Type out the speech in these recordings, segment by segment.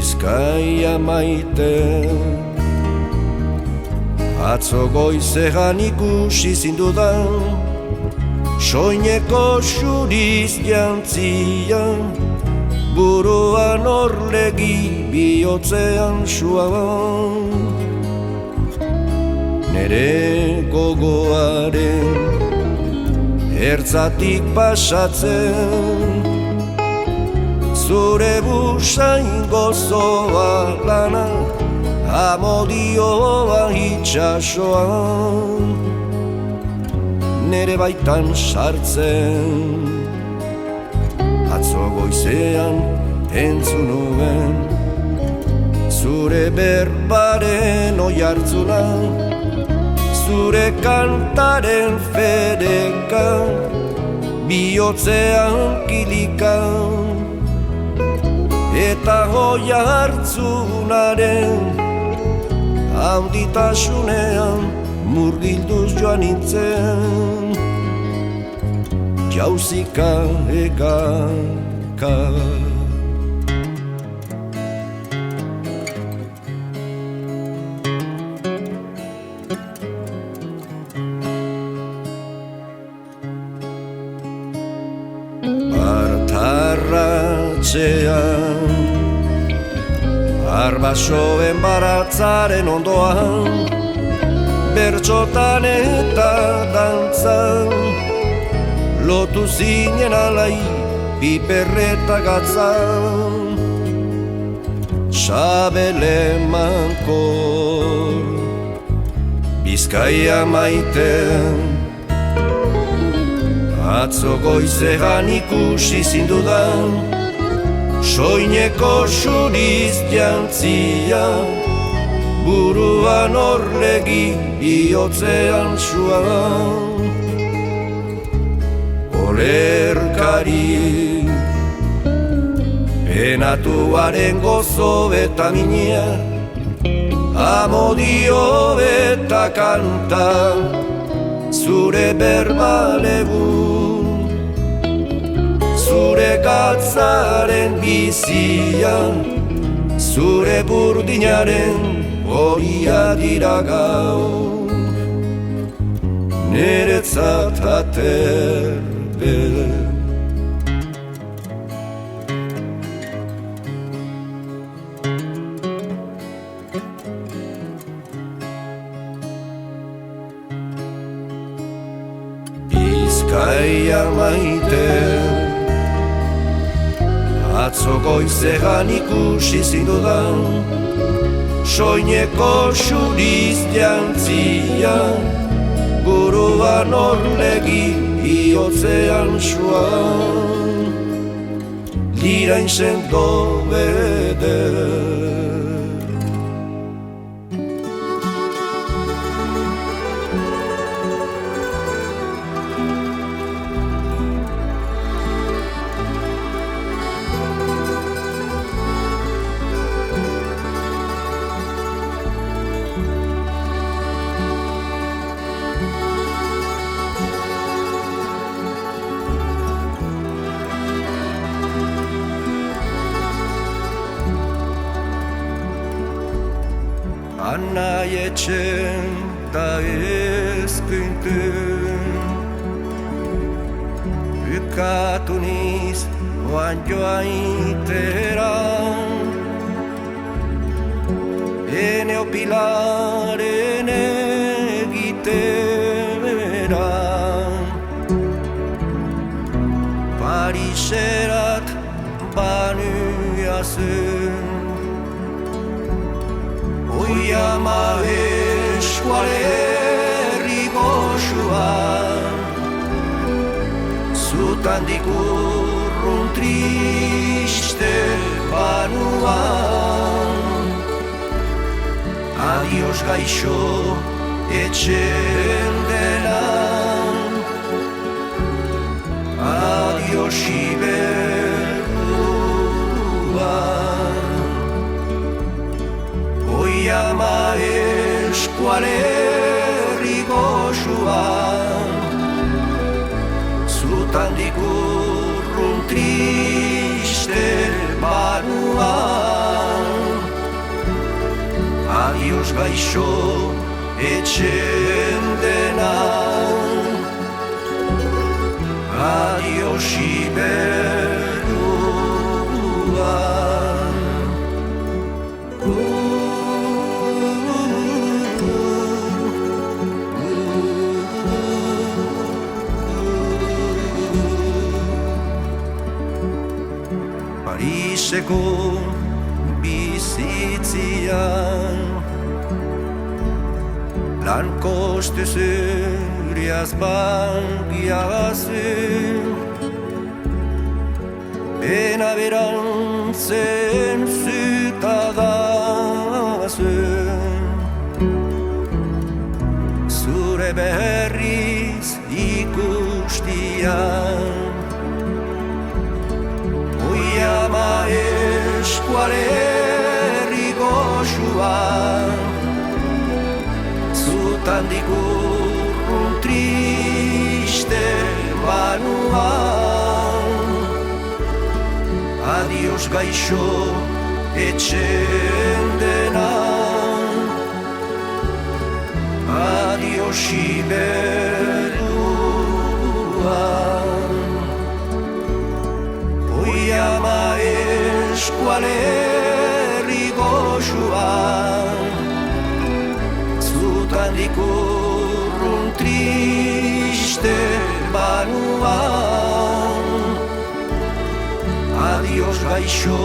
Bizkaia maite atzo goizean ikusi zindudan soineko xuriz jantzia buruan orlegi bihotzean suaban nere gogoaren ertzatik pasatzen zure busain gozoa lana amodioa itxasoan nere baitan sartzen atzo goizean entzun nuen zure berbaren oihartzuna zure kantaren fedeka bihotzean kilika eta oihartzunaren handitasunean murgilduz joan nintzen jauzika egaka Bartarratxean arbasoen baratzaren ondoan bertxotan eta dantzan lotu zinen alai piperreta gatzan Xabele mankor Bizkaia maiten atzo goizean ikusi zindudan soineko xuriz jantzia buruan orlegi bihotzean suan olerkari penatuaren gozo eta minia amodio eta kanta zure berbalegun zure gatzaren bizian zure burdinaren horia dira gaur niretzat aterbe Bizkaia maite atzo goizean ikusi zindudan soineko xuriz jantzia buruan orlegi bihotzean suan lirain sendo beder Anai etxen da ez künten Bukatu niz oan joaitera Ene opilaren egitera Pariserat banuia zen Oi ama eskualerri goxua Zutandik urrun triste banuan Adios gaixo etxen denan Adios iberduan Oi ama eskualerri goxua Zutandik urrun triste banuan Adios gaixo etxen dena, adios iberua. Pariseko bizitzian lan koste zuriaz bangiagazu, pena berantzen zutadazu, zure berriz ikustian. Oiama eskualerri goxua, zutan dikurrun triste manuan. Adios gaixo etxen dena, adios iberua. Oiama eskualerri goxua, zutan dikurrun triste banuan. Adios gaixo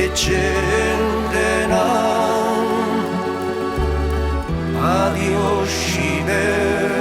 etxen dena, adios iberua.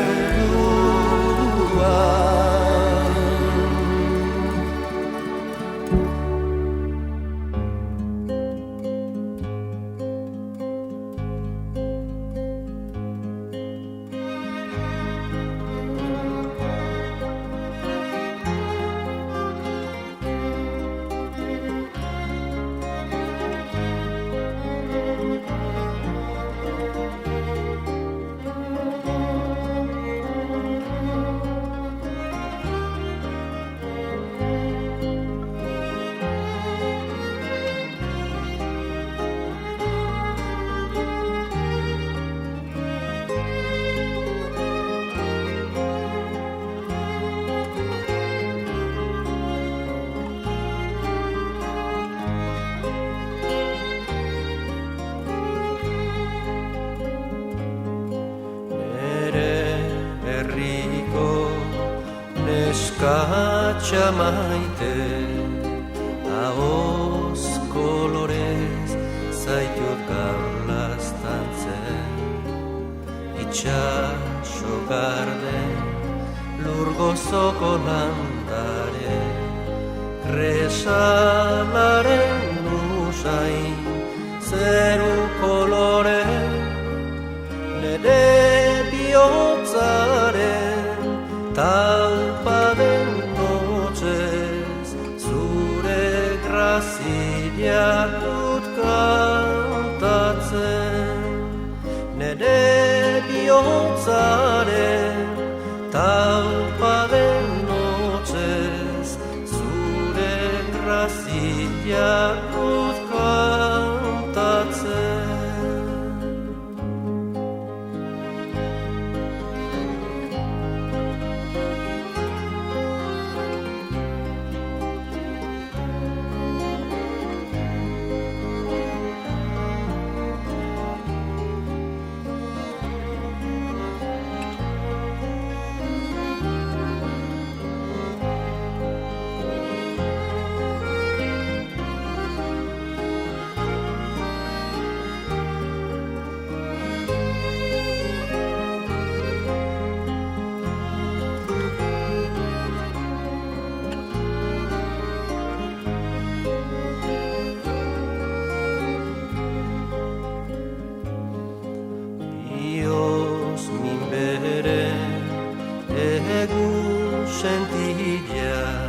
Neskatxa maite, ahoz kolorez zaitut gaur laztantzen. Itxaso garden, lur gozoko landare, kresalaren usain, zeru kolore, nere bihotzaren talpa den notzez, zure grazia dut kantatzen. Nere bihotzaren talpa den notzez, zure grazia dut kantatzen. Egun sentilla